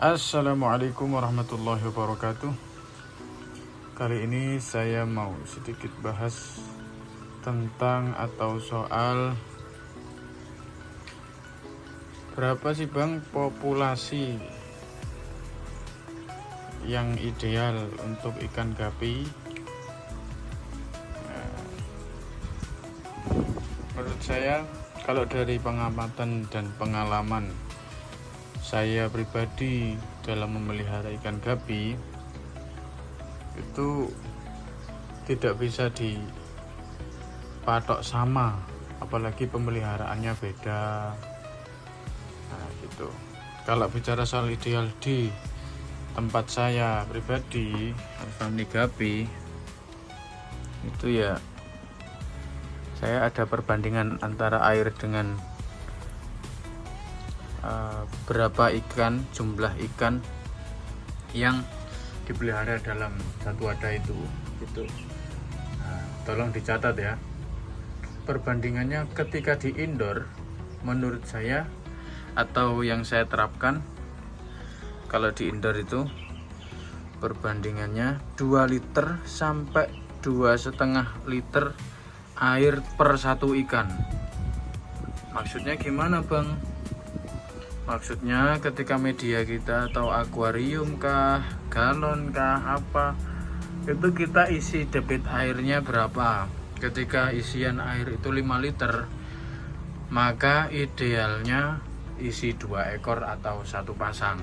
Assalamualaikum warahmatullahi wabarakatuh. Kali ini saya mau sedikit bahas tentang atau soal berapa sih Bang populasi yang ideal untuk ikan gapi. Menurut saya, kalau dari pengamatan dan pengalaman saya pribadi dalam memelihara ikan gapi, itu tidak bisa dipatok sama, apalagi pemeliharaannya beda. Nah gitu. Kalau bicara soal ideal di tempat saya pribadi, family gapi, itu ya saya ada perbandingan antara air dengan berapa ikan, jumlah ikan yang dipelihara dalam satu wadah itu gitu. Nah, tolong dicatat ya, perbandingannya ketika di indoor. Menurut saya atau yang saya terapkan, kalau di indoor itu perbandingannya 2 liter sampai 2,5 liter air per satu ikan. Maksudnya gimana Bang? Maksudnya ketika media kita atau akuarium kah, galon kah, apa, itu kita isi debit airnya berapa. Ketika isian air itu 5 liter, maka idealnya isi 2 ekor atau 1 pasang.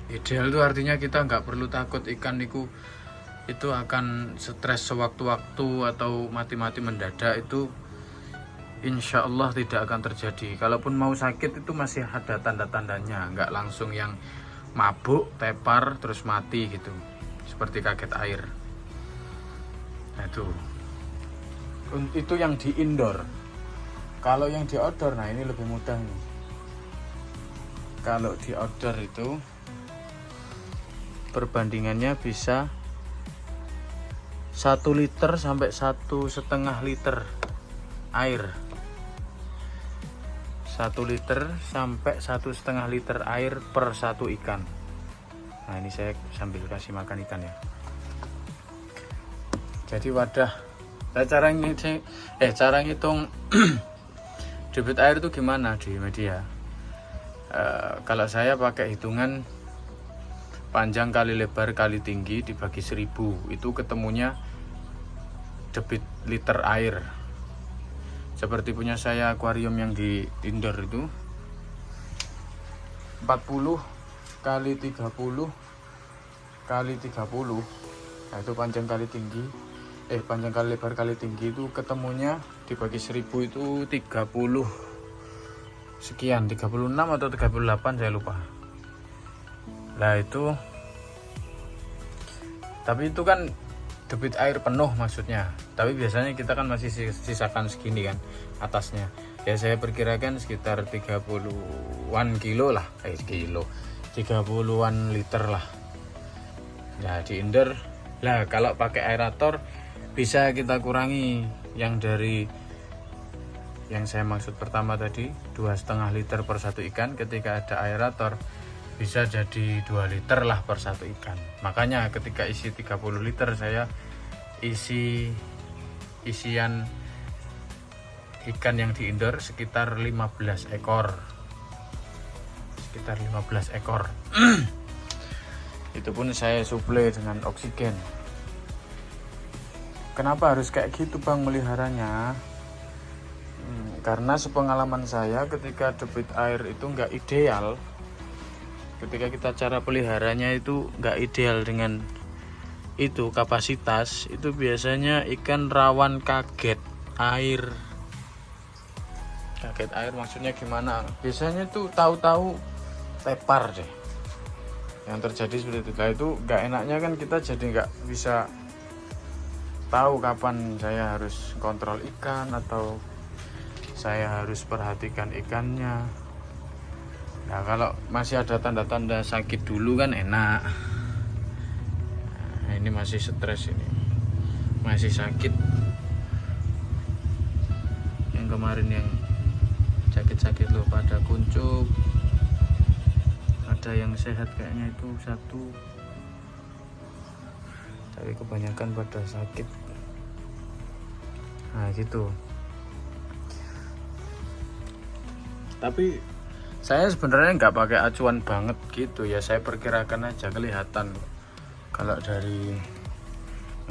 Ideal itu artinya kita nggak perlu takut ikan itu akan stres sewaktu-waktu atau mati-mati mendadak. Itu insya Allah tidak akan terjadi. Kalaupun mau sakit itu masih ada tanda-tandanya, nggak langsung yang mabuk, tepar, terus mati gitu, seperti kaget air. Nah itu yang di indoor. Kalau yang di outdoor, nah ini lebih mudah nih. Kalau di outdoor itu perbandingannya bisa 1 liter sampai 1,5 liter air. 1 liter sampai 1,5 liter air per satu ikan. Nah ini saya sambil kasih makan ikan ya. Jadi wadah, cara ngitung debit air itu gimana di media? Kalau saya pakai hitungan panjang kali lebar kali tinggi dibagi 1000, itu ketemunya debit liter air. Seperti punya saya akuarium yang di indoor itu 40 kali 30 kali 30. Nah itu panjang kali tinggi, panjang kali lebar kali tinggi itu ketemunya dibagi 1000 itu 30 sekian, 36 atau 38 saya lupa. Nah itu, tapi itu kan debit air penuh maksudnya. Tapi biasanya kita kan masih sisakan segini kan atasnya. Ya saya perkirakan sekitar 30-an kilo lah, 30-an liter lah. Nah di indoor lah, kalau pakai aerator bisa kita kurangi yang dari yang saya maksud pertama tadi, 2,5 liter per satu ikan. Ketika ada aerator bisa jadi 2 liter lah per satu ikan. Makanya ketika isi 30 liter saya isian ikan yang di indoor sekitar 15 ekor. Itu pun saya suplai dengan oksigen. Kenapa harus kayak gitu Bang meliharanya? Karena sepengalaman saya, ketika debit air itu nggak ideal, ketika kita cara peliharanya itu nggak ideal dengan itu kapasitas, itu biasanya ikan rawan kaget air. Kaget air maksudnya gimana? Biasanya tuh tahu-tahu tepar deh. Yang terjadi seperti itu. Nah itu nggak enaknya kan, kita jadi nggak bisa tahu kapan saya harus kontrol ikan atau saya harus perhatikan ikannya. Nah kalau masih ada tanda-tanda sakit dulu kan enak. Nah, ini masih stres, ini masih sakit. Yang kemarin yang sakit-sakit loh, pada kuncup, ada yang sehat kayaknya itu satu, tapi kebanyakan pada sakit. Nah gitu. Tapi saya sebenarnya nggak pakai acuan banget gitu ya, saya perkirakan aja, kelihatan kalau dari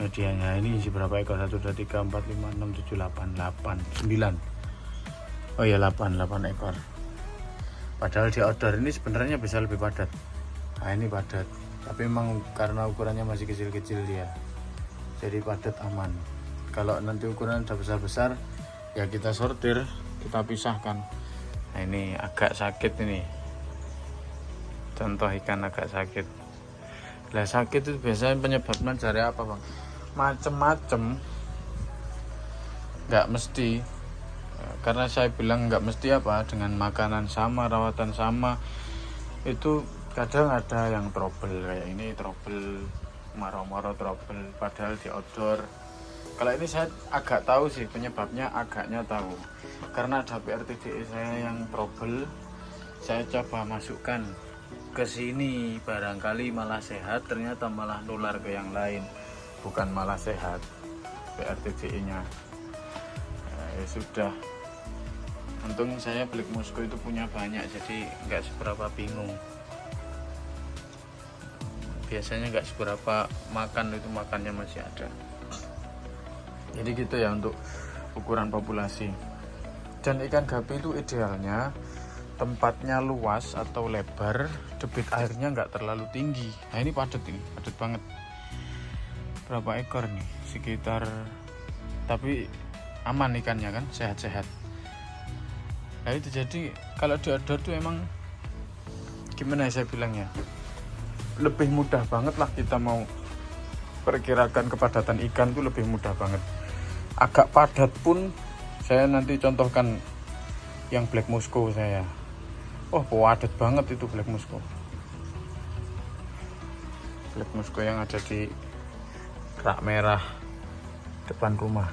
medianya. Ini isi berapa ekor? 1, 2, 3, 4, 5, 6, 7, 8, 9. Oh ya 8 ekor. Padahal di outdoor ini sebenarnya bisa lebih padat. Nah ini padat, tapi memang karena ukurannya masih kecil-kecil dia, jadi padat aman. Kalau nanti ukuran udah besar-besar ya kita sortir, kita pisahkan. Nah ini agak sakit ini, contoh ikan agak sakit. Lah sakit itu biasanya penyebabnya dari apa bang? Macem-macem, nggak mesti. Karena saya bilang nggak mesti apa, dengan makanan sama, rawatan sama, itu kadang ada yang trouble kayak ini, trouble maro-maro trouble, padahal di outdoor. Kalau ini saya agak tahu sih penyebabnya, agaknya tahu karena ada PRTDE saya yang trouble. Saya coba masukkan ke sini, barangkali malah sehat, ternyata malah nular ke yang lain, bukan malah sehat PRTDE nya. Ya sudah, untung saya Black Musco itu punya banyak, jadi nggak seberapa bingung. Biasanya nggak seberapa makan, itu makannya masih ada. Jadi gitu ya untuk ukuran populasi. Dan ikan gapi itu idealnya tempatnya luas atau lebar, debit airnya nggak terlalu tinggi. Nah ini padat banget. Berapa ekor nih? Sekitar, tapi aman ikannya kan, sehat-sehat. Nah itu jadi kalau di outdoor tuh emang gimana saya bilangnya, lebih mudah banget lah kita mau perkirakan kepadatan ikan tuh, lebih mudah banget. Agak padat pun, saya nanti contohkan yang Black Musco saya. Oh padat banget itu Black Musco. Black Musco yang ada di rak merah depan rumah.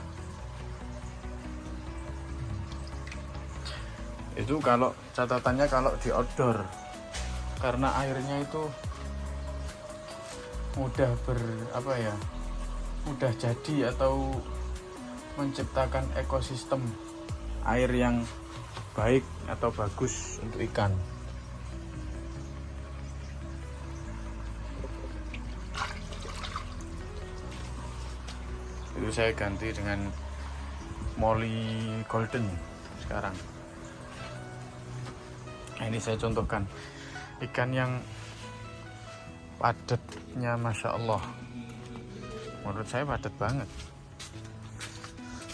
Itu kalau catatannya kalau di outdoor, karena airnya itu mudah mudah jadi atau menciptakan ekosistem air yang baik atau bagus untuk ikan. Itu saya ganti dengan Molly Golden sekarang. Nah, ini saya contohkan ikan yang padatnya Masya Allah, menurut saya padat banget.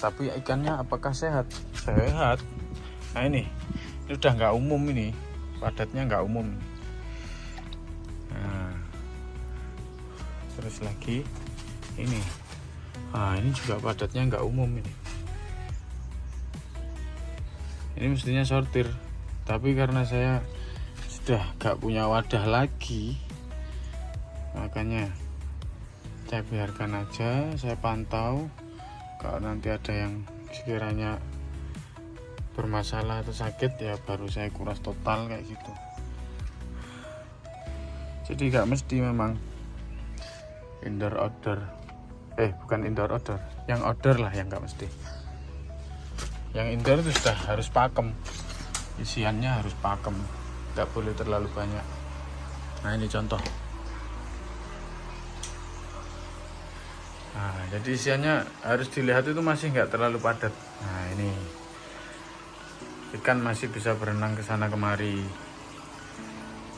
Tapi ikannya apakah sehat? Sehat. Nah ini udah nggak umum, ini padatnya nggak umum. Nah, terus lagi ini, ini juga padatnya nggak umum ini. Ini mestinya sortir, tapi karena saya sudah gak punya wadah lagi, makanya saya biarkan aja, saya pantau. Kalau nanti ada yang sekiranya bermasalah atau sakit, ya baru saya kuras total kayak gitu. Jadi gak mesti memang indoor outdoor, bukan indoor outdoor, yang outdoor lah yang gak mesti. Yang indoor itu sudah harus pakem, isiannya harus pakem, gak boleh terlalu banyak. Nah ini contoh. Nah, jadi isiannya harus dilihat itu masih nggak terlalu padat. Nah ini ikan masih bisa berenang ke sana kemari.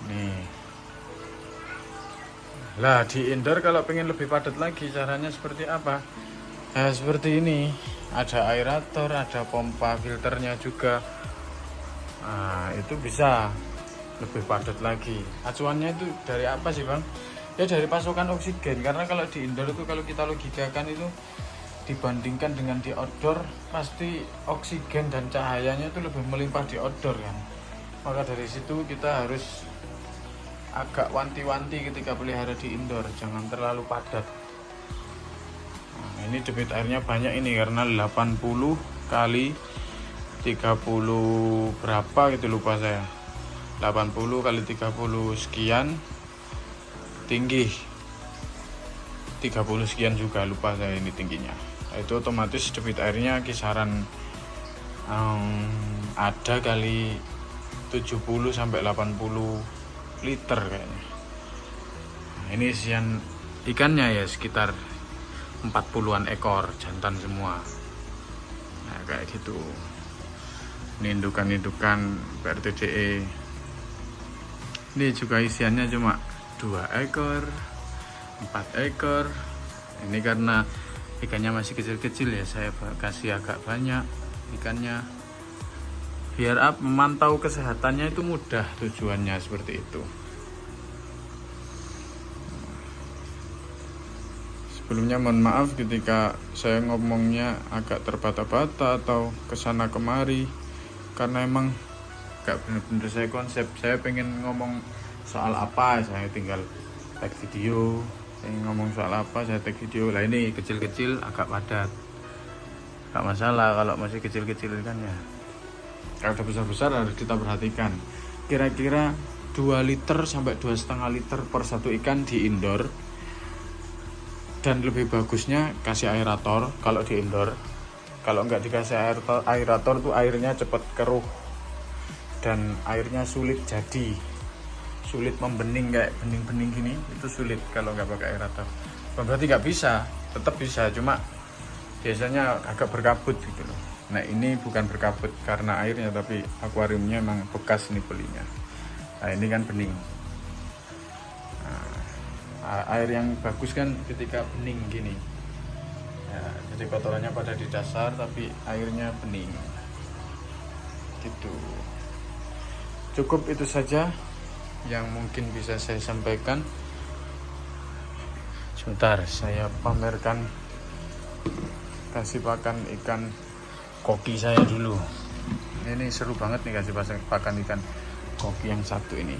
Nih. Lah di indoor kalau pengen lebih padat lagi, caranya seperti apa? Nah, seperti ini. Ada aerator, ada pompa filternya juga. Nah, itu bisa lebih padat lagi. Acuannya itu dari apa sih, Bang? Ya dari pasokan oksigen, karena kalau di indoor itu kalau kita logikakan itu dibandingkan dengan di outdoor, pasti oksigen dan cahayanya itu lebih melimpah di outdoor kan. Maka dari situ kita harus agak wanti-wanti ketika pelihara di indoor, jangan terlalu padat. Nah, ini debit airnya banyak ini karena 80 kali 30 berapa gitu lupa saya. 80 kali 30 sekian, tinggi 30 sekian juga, lupa saya ini tingginya. Itu otomatis debit airnya kisaran ada kali 70 sampai 80 liter kayaknya. Nah, ini isian ikannya ya sekitar 40-an ekor, jantan semua. Nah kayak gitu. Ini indukan PRTDE. Ini juga isiannya cuma 2 ekor, 4 ekor. Ini karena ikannya masih kecil-kecil ya, saya kasih agak banyak ikannya. Biar memantau kesehatannya itu mudah, tujuannya seperti itu. Sebelumnya mohon maaf ketika saya ngomongnya agak terbata-bata atau kesana kemari, karena emang gak bener-bener saya konsep. Saya pengen ngomong soal apa, saya tinggal tag video. Pengen ngomong soal apa, saya tag video. Lah ini kecil-kecil agak padat, gak masalah kalau masih kecil-kecil kan ya. Kalau udah besar-besar harus kita perhatikan. Kira-kira 2 liter sampai 2,5 liter per satu ikan di indoor. Dan lebih bagusnya kasih aerator kalau di indoor. Kalau nggak dikasih aerator tuh airnya cepat keruh dan airnya sulit membening, kayak bening-bening gini itu sulit kalau nggak pakai aerator. Berarti nggak bisa, tetap bisa, cuma biasanya agak berkabut gitu loh. Nah ini bukan berkabut karena airnya, tapi akuariumnya emang bekas nih belinya. Nah ini kan bening. Air yang bagus kan ketika bening gini ya, jadi kotorannya pada di dasar tapi airnya bening gitu. Cukup itu saja yang mungkin bisa saya sampaikan. Sebentar saya pamerkan kasih pakan ikan koki saya dulu. Ini seru banget nih kasih pakan ikan koki yang satu ini.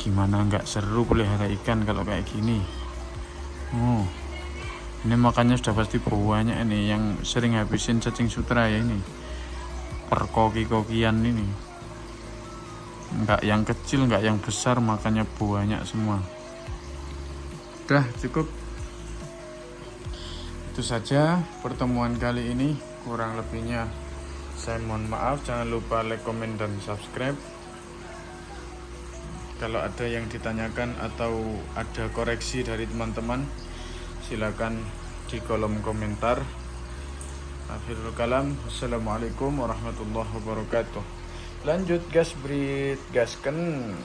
Gimana nggak seru pelihara ikan kalau kayak gini. Ini makannya sudah pasti banyak ini, yang sering habisin cacing sutra ya ini, per koki-kokian ini. Nggak yang kecil, nggak yang besar, makannya banyak semua. Udah cukup. Itu saja pertemuan kali ini, kurang lebihnya saya mohon maaf. Jangan lupa like, comment, dan subscribe. Kalau ada yang ditanyakan atau ada koreksi dari teman-teman, silakan di kolom komentar. Akhirul kalam, assalamualaikum warahmatullahi wabarakatuh. Lanjut gas breed, gasken.